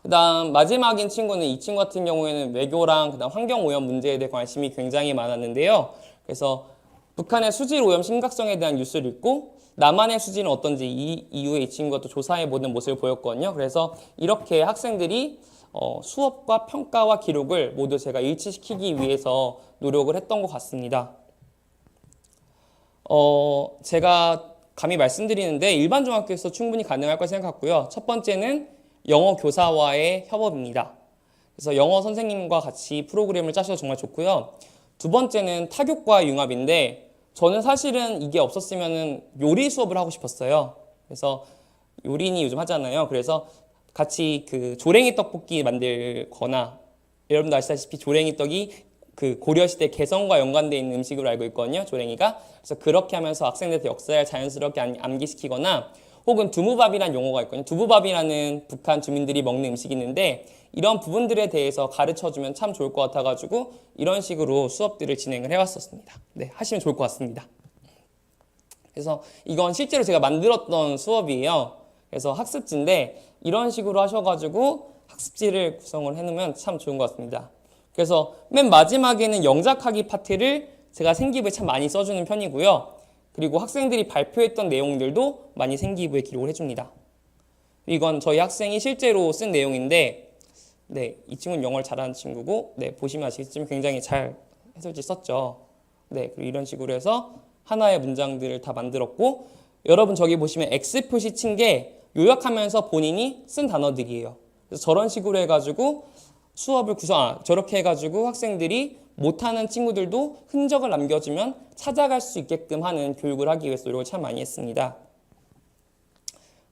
그 다음 마지막인 친구는 이 친구 같은 경우에는 외교랑 그다음 환경오염 문제에 대해 관심이 굉장히 많았는데요. 그래서 북한의 수질오염 심각성에 대한 뉴스를 읽고 남한의 수질은 어떤지 이후에 이 친구가 또 조사해보는 모습을 보였거든요. 그래서 이렇게 학생들이 수업과 평가와 기록을 모두 제가 일치시키기 위해서 노력을 했던 것 같습니다. 제가 감히 말씀드리는데 일반 중학교에서 충분히 가능할 거 생각하고요. 첫 번째는 영어 교사와의 협업입니다. 그래서 영어 선생님과 같이 프로그램을 짜셔도 정말 좋고요. 두 번째는 타교과 융합인데 저는 사실은 이게 없었으면 요리 수업을 하고 싶었어요. 그래서 요리인이 요즘 하잖아요. 그래서 같이 그 조랭이 떡볶이 만들거나 여러분도 아시다시피 조랭이 떡이 그 고려시대 개성과 연관되어 있는 음식으로 알고 있거든요. 조랭이가. 그래서 그렇게 하면서 학생들한테 역사를 자연스럽게 암기시키거나 혹은 두무밥이라는 용어가 있거든요. 두부밥이라는 북한 주민들이 먹는 음식이 있는데 이런 부분들에 대해서 가르쳐주면 참 좋을 것 같아가지고 이런 식으로 수업들을 진행을 해왔었습니다. 네, 하시면 좋을 것 같습니다. 그래서 이건 실제로 제가 만들었던 수업이에요. 그래서 학습지인데 이런 식으로 하셔가지고 학습지를 구성을 해놓으면 참 좋은 것 같습니다. 그래서 맨 마지막에는 영작하기 파트를 제가 생기부에 참 많이 써주는 편이고요. 그리고 학생들이 발표했던 내용들도 많이 생기부에 기록을 해줍니다. 이건 저희 학생이 실제로 쓴 내용인데 이 친구는 영어를 잘하는 친구고 보시면 아시겠지만 굉장히 잘 해설지 썼죠. 그리고 이런 식으로 해서 하나의 문장들을 다 만들었고 여러분 저기 보시면 X 표시 친 게 요약하면서 본인이 쓴 단어들이에요. 그래서 저런 식으로 해가지고 수업을 저렇게 해가지고 학생들이 못하는 친구들도 흔적을 남겨주면 찾아갈 수 있게끔 하는 교육을 하기 위해서 노력을 참 많이 했습니다.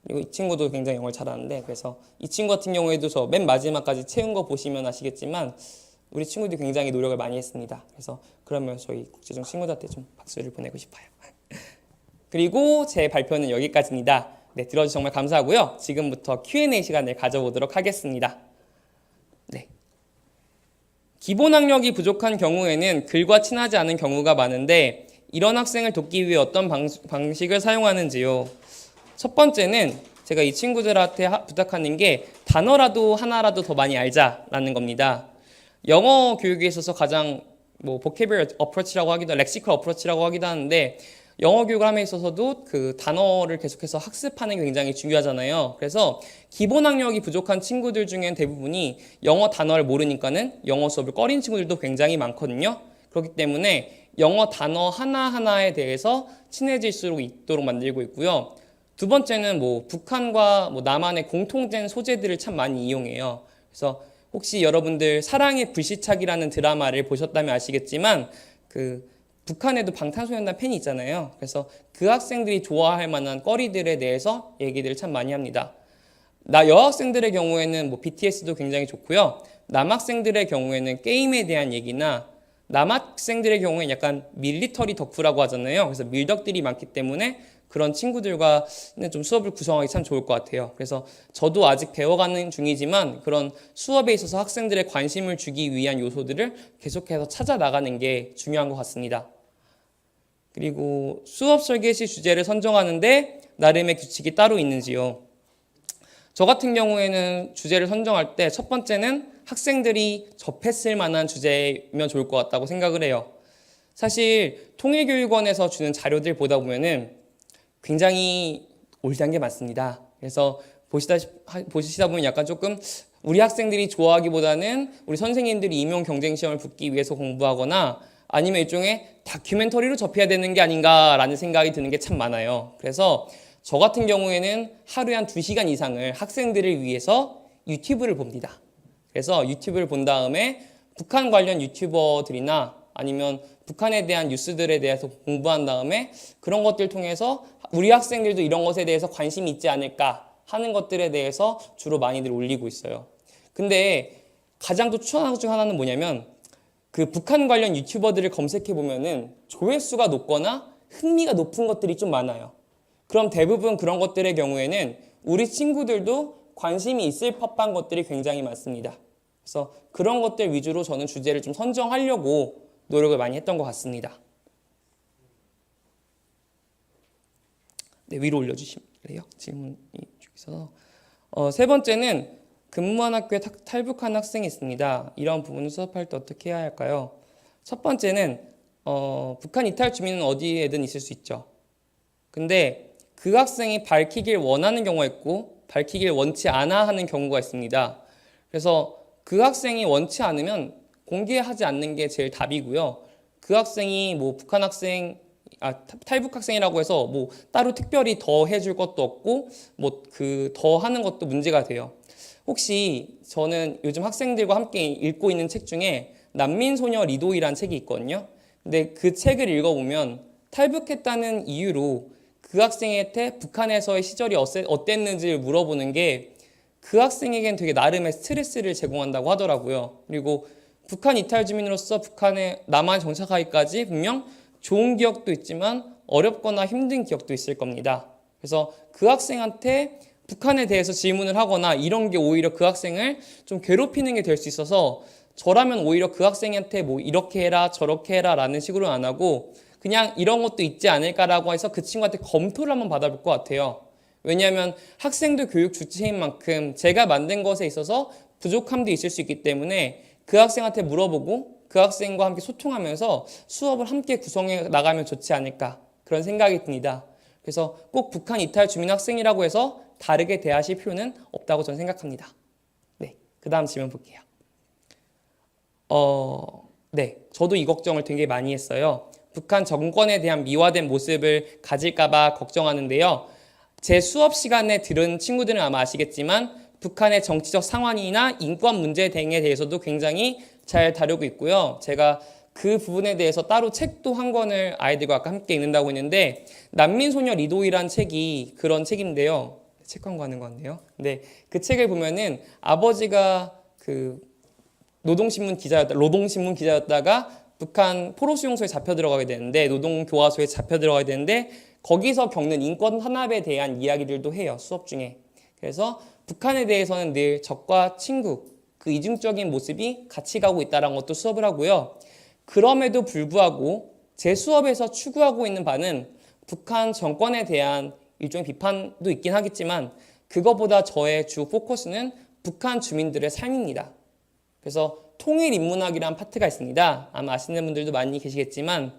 그리고 이 친구도 굉장히 영어를 잘하는데 그래서 이 친구 같은 경우에도 저 맨 마지막까지 채운 거 보시면 아시겠지만 우리 친구들이 굉장히 노력을 많이 했습니다. 그래서 그러면 저희 국제중 친구들한테 좀 박수를 보내고 싶어요. 그리고 제 발표는 여기까지입니다. 들어주셔서 정말 감사하고요. 지금부터 Q&A 시간을 가져보도록 하겠습니다. 기본 학력이 부족한 경우에는 글과 친하지 않은 경우가 많은데 이런 학생을 돕기 위해 어떤 방식을 사용하는지요. 첫 번째는 제가 이 친구들한테 부탁하는 게 단어라도 하나라도 더 많이 알자라는 겁니다. 영어 교육에 있어서 가장 vocabulary approach라고 하기도 lexical approach라고 하기도 하는데 영어 교육을 함에 있어서도 그 단어를 계속해서 학습하는 게 굉장히 중요하잖아요. 그래서 기본 학력이 부족한 친구들 중엔 대부분이 영어 단어를 모르니까는 영어 수업을 꺼린 친구들도 굉장히 많거든요. 그렇기 때문에 영어 단어 하나하나에 대해서 친해질 수 있도록 만들고 있고요. 두 번째는 북한과 남한의 공통된 소재들을 참 많이 이용해요. 그래서 혹시 여러분들 사랑의 불시착이라는 드라마를 보셨다면 아시겠지만 북한에도 방탄소년단 팬이 있잖아요. 그래서 그 학생들이 좋아할 만한 거리들에 대해서 얘기들을 참 많이 합니다. 여학생들의 경우에는 BTS도 굉장히 좋고요. 남학생들의 경우에는 게임에 대한 얘기나 남학생들의 경우에는 약간 밀리터리 덕후라고 하잖아요. 그래서 밀덕들이 많기 때문에 그런 친구들과는 좀 수업을 구성하기 참 좋을 것 같아요. 그래서 저도 아직 배워가는 중이지만 그런 수업에 있어서 학생들의 관심을 주기 위한 요소들을 계속해서 찾아 나가는 게 중요한 것 같습니다. 그리고 수업 설계 시 주제를 선정하는데 나름의 규칙이 따로 있는지요? 저 같은 경우에는 주제를 선정할 때 첫 번째는 학생들이 접했을 만한 주제면 좋을 것 같다고 생각을 해요. 사실 통일교육원에서 주는 자료들 보다 보면은 굉장히 올드한 게 많습니다. 그래서 보시다 보면 약간 조금 우리 학생들이 좋아하기보다는 우리 선생님들이 임용 경쟁 시험을 붙기 위해서 공부하거나 아니면 일종의 다큐멘터리로 접해야 되는 게 아닌가라는 생각이 드는 게 참 많아요. 그래서 저 같은 경우에는 하루에 한 2시간 이상을 학생들을 위해서 유튜브를 봅니다. 그래서 유튜브를 본 다음에 북한 관련 유튜버들이나 아니면 북한에 대한 뉴스들에 대해서 공부한 다음에 그런 것들 통해서 우리 학생들도 이런 것에 대해서 관심이 있지 않을까 하는 것들에 대해서 주로 많이들 올리고 있어요. 근데 가장 또 추천하는 것 중 하나는 뭐냐면 북한 관련 유튜버들을 검색해 보면은 조회수가 높거나 흥미가 높은 것들이 좀 많아요. 그럼 대부분 그런 것들의 경우에는 우리 친구들도 관심이 있을 법한 것들이 굉장히 많습니다. 그래서 그런 것들 위주로 저는 주제를 좀 선정하려고 노력을 많이 했던 것 같습니다. 네, 위로 올려주실래요? 질문이 쭉 있어서. 세 번째는 근무한 학교에 탈북한 학생이 있습니다. 이런 부분을 수업할 때 어떻게 해야 할까요? 첫 번째는 북한 이탈 주민은 어디에든 있을 수 있죠. 근데 그 학생이 밝히길 원하는 경우가 있고 밝히길 원치 않아 하는 경우가 있습니다. 그래서 그 학생이 원치 않으면 공개하지 않는 게 제일 답이고요. 그 학생이 북한 학생, 탈북 학생이라고 해서 따로 특별히 더 해줄 것도 없고 더 하는 것도 문제가 돼요. 혹시 저는 요즘 학생들과 함께 읽고 있는 책 중에 난민소녀 리도이라는 책이 있거든요. 근데 그 책을 읽어보면 탈북했다는 이유로 그 학생한테 북한에서의 시절이 어땠는지를 물어보는 게 그 학생에겐 되게 나름의 스트레스를 제공한다고 하더라고요. 그리고 북한 이탈 주민으로서 북한에 남한 정착하기까지 분명 좋은 기억도 있지만 어렵거나 힘든 기억도 있을 겁니다. 그래서 그 학생한테 북한에 대해서 질문을 하거나 이런 게 오히려 그 학생을 좀 괴롭히는 게 될 수 있어서 저라면 오히려 그 학생한테 이렇게 해라 저렇게 해라 라는 식으로는 안 하고 그냥 이런 것도 있지 않을까라고 해서 그 친구한테 검토를 한번 받아볼 것 같아요. 왜냐하면 학생도 교육 주체인 만큼 제가 만든 것에 있어서 부족함도 있을 수 있기 때문에 그 학생한테 물어보고 그 학생과 함께 소통하면서 수업을 함께 구성해 나가면 좋지 않을까 그런 생각이 듭니다. 그래서 꼭 북한 이탈 주민 학생이라고 해서 다르게 대하실 필요는 없다고 저는 생각합니다. 네, 그 다음 질문 볼게요. 네, 저도 이 걱정을 되게 많이 했어요. 북한 정권에 대한 미화된 모습을 가질까봐 걱정하는데요. 제 수업 시간에 들은 친구들은 아마 아시겠지만 북한의 정치적 상황이나 인권 문제 등에 대해서도 굉장히 잘 다루고 있고요. 제가 그 부분에 대해서 따로 책도 한 권을 아이들과 아까 함께 읽는다고 했는데 난민소녀 리도이란 책이 그런 책인데요. 책 광고하는 것 같네요. 근데 그 책을 보면은 아버지가 노동신문 기자였다가 북한 포로수용소에 잡혀 들어가게 되는데 노동교화소에 잡혀 들어가게 되는데 거기서 겪는 인권 탄압에 대한 이야기들도 해요. 수업 중에. 그래서 북한에 대해서는 늘 적과 친구 그 이중적인 모습이 같이 가고 있다는 것도 수업을 하고요. 그럼에도 불구하고 제 수업에서 추구하고 있는 바는 북한 정권에 대한 일종의 비판도 있긴 하겠지만 그거보다 저의 주 포커스는 북한 주민들의 삶입니다. 그래서 통일인문학이라는 파트가 있습니다. 아마 아시는 분들도 많이 계시겠지만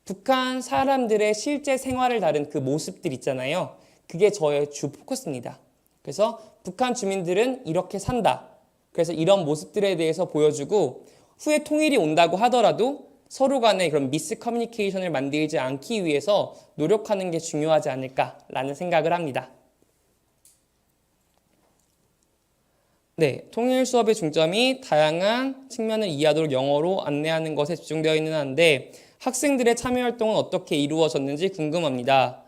북한 사람들의 실제 생활을 다룬 그 모습들 있잖아요. 그게 저의 주 포커스입니다. 그래서 북한 주민들은 이렇게 산다. 그래서 이런 모습들에 대해서 보여주고 후에 통일이 온다고 하더라도 서로 간에 그런 미스 커뮤니케이션을 만들지 않기 위해서 노력하는 게 중요하지 않을까라는 생각을 합니다. 네, 통일 수업의 중점이 다양한 측면을 이해하도록 영어로 안내하는 것에 집중되어 있는 한데 학생들의 참여 활동은 어떻게 이루어졌는지 궁금합니다.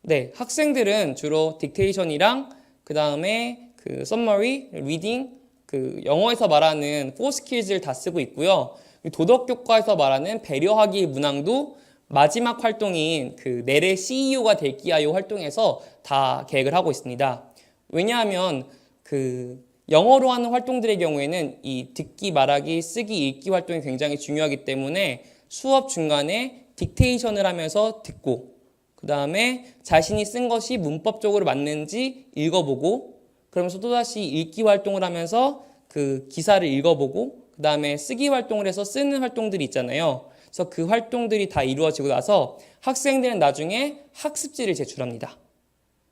네, 학생들은 주로 딕테이션이랑 그 다음에 그 summary, reading, 그 영어에서 말하는 4skills를 다 쓰고 있고요. 도덕교과에서 말하는 배려하기 문항도 마지막 활동인 그 내래 CEO가 될기하요 활동에서 다 계획을 하고 있습니다. 왜냐하면 그 영어로 하는 활동들의 경우에는 이 듣기, 말하기, 쓰기, 읽기 활동이 굉장히 중요하기 때문에 수업 중간에 딕테이션을 하면서 듣고 그 다음에 자신이 쓴 것이 문법적으로 맞는지 읽어보고 그러면서 또다시 읽기 활동을 하면서 그 기사를 읽어보고 그 다음에 쓰기 활동을 해서 쓰는 활동들이 있잖아요. 그래서 그 활동들이 다 이루어지고 나서 학생들은 나중에 학습지를 제출합니다.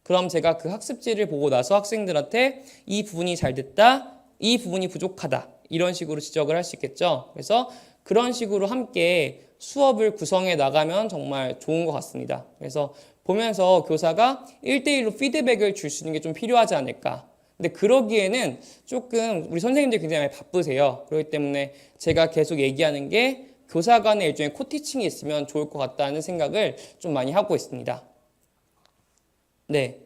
그럼 제가 그 학습지를 보고 나서 학생들한테 이 부분이 잘 됐다, 이 부분이 부족하다 이런 식으로 지적을 할 수 있겠죠. 그래서 그런 식으로 함께 수업을 구성해 나가면 정말 좋은 것 같습니다. 그래서 보면서 교사가 1대1로 피드백을 줄 수 있는 게 좀 필요하지 않을까. 근데 그러기에는 조금 우리 선생님들이 굉장히 많이 바쁘세요. 그렇기 때문에 제가 계속 얘기하는 게 교사 간의 일종의 코티칭이 있으면 좋을 것 같다는 생각을 좀 많이 하고 있습니다. 네.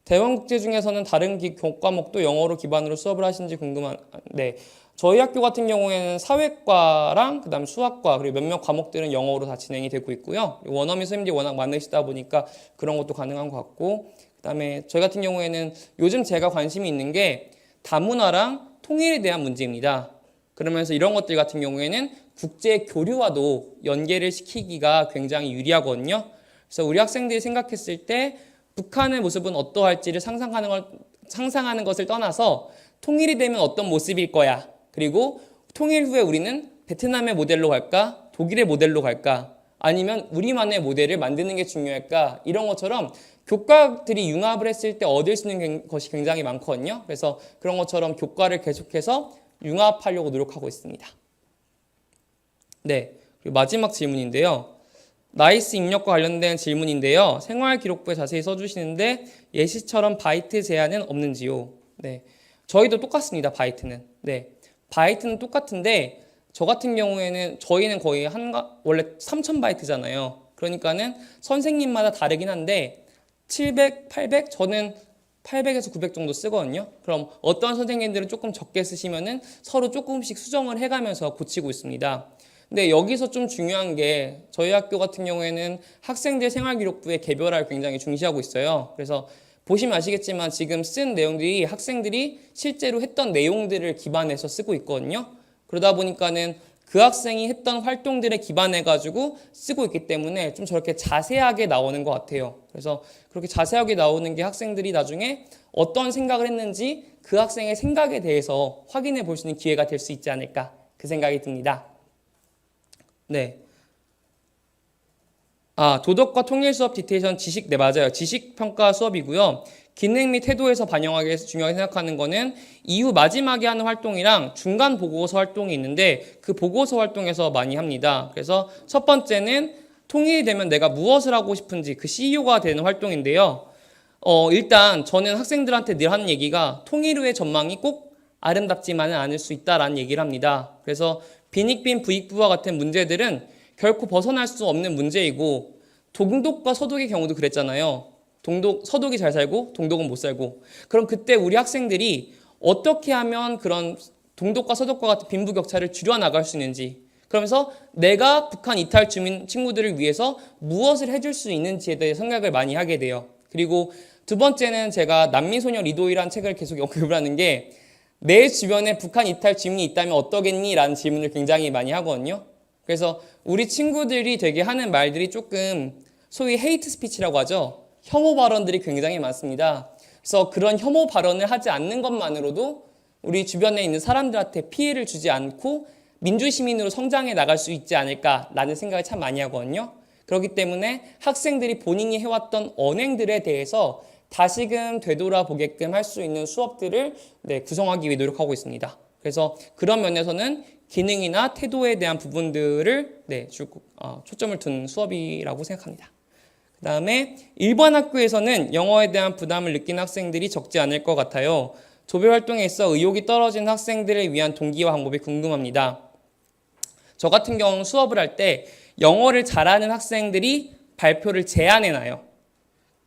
대원국제 중에서는 다른 교과목도 영어로 기반으로 수업을 하시는지 네. 저희 학교 같은 경우에는 사회과랑 그다음 수학과 그리고 몇몇 과목들은 영어로 다 진행이 되고 있고요. 원어민 선생님들이 워낙 많으시다 보니까 그런 것도 가능한 것 같고 그다음에 저희 같은 경우에는 요즘 제가 관심이 있는 게 다문화랑 통일에 대한 문제입니다. 그러면서 이런 것들 같은 경우에는 국제 교류와도 연계를 시키기가 굉장히 유리하거든요. 그래서 우리 학생들이 생각했을 때 북한의 모습은 어떠할지를 상상하는 것을 떠나서 통일이 되면 어떤 모습일 거야. 그리고 통일 후에 우리는 베트남의 모델로 갈까? 독일의 모델로 갈까? 아니면 우리만의 모델을 만드는 게 중요할까? 이런 것처럼 교과들이 융합을 했을 때 얻을 수 있는 것이 굉장히 많거든요. 그래서 그런 것처럼 교과를 계속해서 융합하려고 노력하고 있습니다. 네, 그리고 마지막 질문인데요. 나이스 입력과 관련된 질문인데요. 생활기록부에 자세히 써주시는데 예시처럼 바이트 제한은 없는지요? 네, 저희도 똑같습니다. 바이트는. 네, 바이트는 똑같은데 저 같은 경우에는 저희는 거의 원래 3000바이트잖아요. 그러니까는 선생님마다 다르긴 한데 700, 800 저는 800에서 900 정도 쓰거든요. 그럼 어떤 선생님들은 조금 적게 쓰시면은 서로 조금씩 수정을 해가면서 고치고 있습니다. 근데 여기서 좀 중요한 게 저희 학교 같은 경우에는 학생들 생활기록부의 개별화를 굉장히 중시하고 있어요. 그래서 보시면 아시겠지만 지금 쓴 내용들이 학생들이 실제로 했던 내용들을 기반해서 쓰고 있거든요. 그러다 보니까는 그 학생이 했던 활동들에 기반해가지고 쓰고 있기 때문에 좀 저렇게 자세하게 나오는 것 같아요. 그래서 그렇게 자세하게 나오는 게 학생들이 나중에 어떤 생각을 했는지 그 학생의 생각에 대해서 확인해 볼 수 있는 기회가 될 수 있지 않을까 그 생각이 듭니다. 네. 도덕과 통일 수업 디테이션 네, 맞아요. 지식평가 수업이고요. 기능 및 태도에서 반영하기 위해서 중요하게 생각하는 거는 이후 마지막에 하는 활동이랑 중간 보고서 활동이 있는데 그 보고서 활동에서 많이 합니다. 그래서 첫 번째는 통일이 되면 내가 무엇을 하고 싶은지 그 CEO가 되는 활동인데요. 일단 저는 학생들한테 늘 하는 얘기가 통일 후의 전망이 꼭 아름답지만은 않을 수 있다라는 얘기를 합니다. 그래서 빈익빈 부익부와 같은 문제들은 결코 벗어날 수 없는 문제이고 동독과 서독의 경우도 그랬잖아요. 서독이 잘 살고 동독은 못 살고. 그럼 그때 우리 학생들이 어떻게 하면 그런 동독과 서독과 같은 빈부격차를 줄여나갈 수 있는지 그러면서 내가 북한 이탈 주민 친구들을 위해서 무엇을 해줄 수 있는지에 대해 생각을 많이 하게 돼요. 그리고 두 번째는 제가 난민소녀 리도이라는 책을 계속 언급을 하는 게 내 주변에 북한 이탈 주민이 있다면 어떠겠니? 라는 질문을 굉장히 많이 하거든요. 그래서 우리 친구들이 되게 하는 말들이 조금 소위 헤이트 스피치라고 하죠. 혐오 발언들이 굉장히 많습니다. 그래서 그런 혐오 발언을 하지 않는 것만으로도 우리 주변에 있는 사람들한테 피해를 주지 않고 민주시민으로 성장해 나갈 수 있지 않을까라는 생각을 참 많이 하거든요. 그렇기 때문에 학생들이 본인이 해왔던 언행들에 대해서 다시금 되돌아보게끔 할 수 있는 수업들을 구성하기 위해 노력하고 있습니다. 그래서 그런 면에서는 기능이나 태도에 대한 부분들을 초점을 둔 수업이라고 생각합니다. 그 다음에 일반 학교에서는 영어에 대한 부담을 느끼는 학생들이 적지 않을 것 같아요. 조별 활동에 있어 의욕이 떨어진 학생들을 위한 동기와 방법이 궁금합니다. 저 같은 경우는 수업을 할 때 영어를 잘하는 학생들이 발표를 제안해놔요.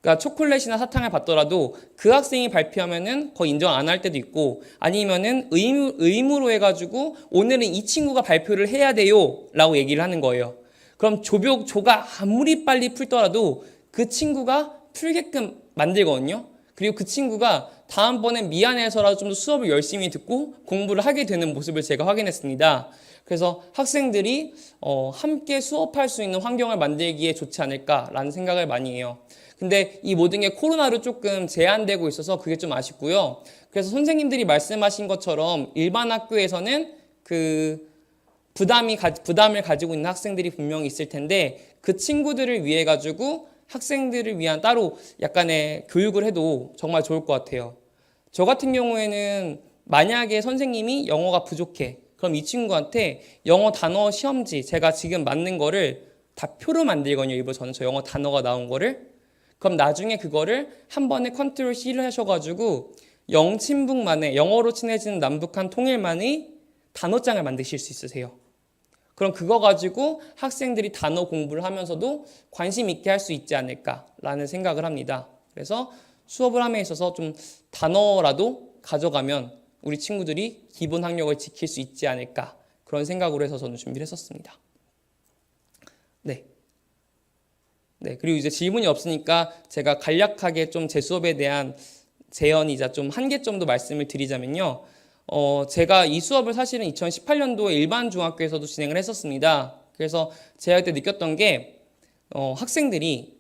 그러니까 초콜릿이나 사탕을 받더라도 그 학생이 발표하면은 거의 인정 안 할 때도 있고 아니면은 의무로 해가지고 오늘은 이 친구가 발표를 해야 돼요 라고 얘기를 하는 거예요. 그럼 조가 아무리 빨리 풀더라도 그 친구가 풀게끔 만들거든요. 그리고 그 친구가 다음번엔 미안해서라도 좀 더 수업을 열심히 듣고 공부를 하게 되는 모습을 제가 확인했습니다. 그래서 학생들이 함께 수업할 수 있는 환경을 만들기에 좋지 않을까라는 생각을 많이 해요. 근데 이 모든 게 코로나로 조금 제한되고 있어서 그게 좀 아쉽고요. 그래서 선생님들이 말씀하신 것처럼 일반 학교에서는 그 부담을 가지고 있는 학생들이 분명히 있을 텐데 그 친구들을 위해 가지고 학생들을 위한 따로 약간의 교육을 해도 정말 좋을 것 같아요. 저 같은 경우에는 만약에 선생님이 영어가 부족해. 그럼 이 친구한테 영어 단어 시험지 제가 지금 맞는 거를 다 표로 만들거든요. 일부러 저는 저 영어 단어가 나온 거를. 그럼 나중에 그거를 한 번에 컨트롤 C를 하셔가지고 영친북만의 영어로 친해지는 남북한 통일만의 단어장을 만드실 수 있으세요. 그럼 그거 가지고 학생들이 단어 공부를 하면서도 관심 있게 할 수 있지 않을까라는 생각을 합니다. 그래서 수업을 함에 있어서 좀 단어라도 가져가면 우리 친구들이 기본 학력을 지킬 수 있지 않을까 그런 생각으로 해서 저는 준비를 했었습니다. 네. 그리고 이제 질문이 없으니까 제가 간략하게 좀 제 수업에 대한 재현이자 좀 한계점도 말씀을 드리자면요. 제가 이 수업을 사실은 2018년도에 일반 중학교에서도 진행을 했었습니다. 그래서 제가 그때 느꼈던 게 학생들이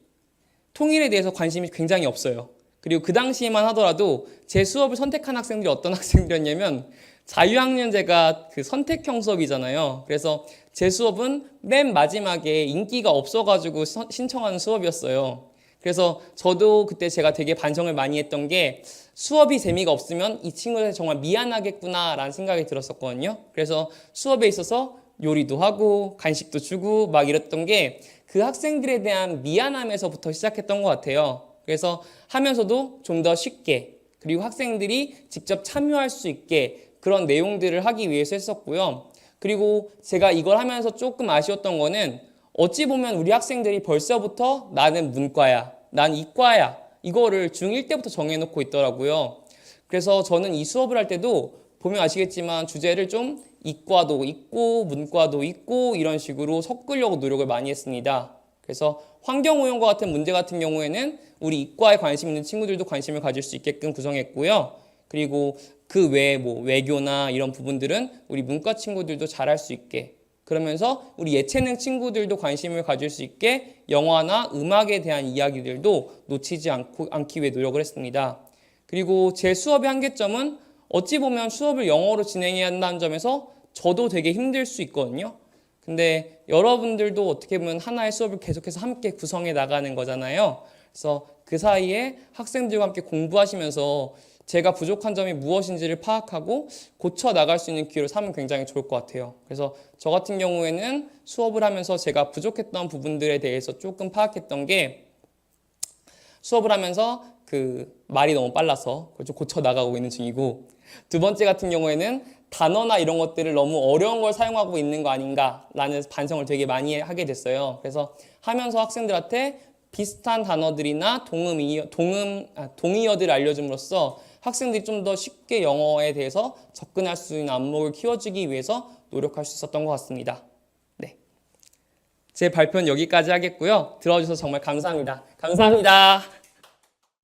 통일에 대해서 관심이 굉장히 없어요. 그리고 그 당시에만 하더라도 제 수업을 선택한 학생들이 어떤 학생들이었냐면 자유학년제가 그 선택형 수업이잖아요. 그래서 제 수업은 맨 마지막에 인기가 없어가지고 신청하는 수업이었어요. 그래서 저도 그때 제가 되게 반성을 많이 했던 게 수업이 재미가 없으면 이 친구들 정말 미안하겠구나라는 생각이 들었었거든요. 그래서 수업에 있어서 요리도 하고 간식도 주고 막 이랬던 게 그 학생들에 대한 미안함에서부터 시작했던 것 같아요. 그래서 하면서도 좀 더 쉽게 그리고 학생들이 직접 참여할 수 있게 그런 내용들을 하기 위해서 했었고요. 그리고 제가 이걸 하면서 조금 아쉬웠던 거는 어찌 보면 우리 학생들이 벌써부터 나는 문과야, 난 이과야 이거를 중1 때부터 정해놓고 있더라고요. 그래서 저는 이 수업을 할 때도 보면 아시겠지만 주제를 좀 이과도 있고 문과도 있고 이런 식으로 섞으려고 노력을 많이 했습니다. 그래서 환경오염과 같은 문제 같은 경우에는 우리 이과에 관심 있는 친구들도 관심을 가질 수 있게끔 구성했고요. 그리고 그 외에 뭐 외교나 이런 부분들은 우리 문과 친구들도 잘할 수 있게 그러면서 우리 예체능 친구들도 관심을 가질 수 있게 영화나 음악에 대한 이야기들도 놓치지 않기 위해 노력을 했습니다. 그리고 제 수업의 한계점은 어찌 보면 수업을 영어로 진행해야 한다는 점에서 저도 되게 힘들 수 있거든요. 근데 여러분들도 어떻게 보면 하나의 수업을 계속해서 함께 구성해 나가는 거잖아요. 그래서 그 사이에 학생들과 함께 공부하시면서 제가 부족한 점이 무엇인지를 파악하고 고쳐 나갈 수 있는 기회로 삼으면 굉장히 좋을 것 같아요. 그래서 저 같은 경우에는 수업을 하면서 제가 부족했던 부분들에 대해서 조금 파악했던 게 수업을 하면서 그 말이 너무 빨라서 그걸 좀 고쳐 나가고 있는 중이고 두 번째 같은 경우에는 단어나 이런 것들을 너무 어려운 걸 사용하고 있는 거 아닌가라는 반성을 되게 많이 하게 됐어요. 그래서 하면서 학생들한테 비슷한 단어들이나 동의어들을 알려줌으로써 학생들이 좀 더 쉽게 영어에 대해서 접근할 수 있는 안목을 키워주기 위해서 노력할 수 있었던 것 같습니다. 네, 제 발표는 여기까지 하겠고요. 들어주셔서 정말 감사합니다. 감사합니다.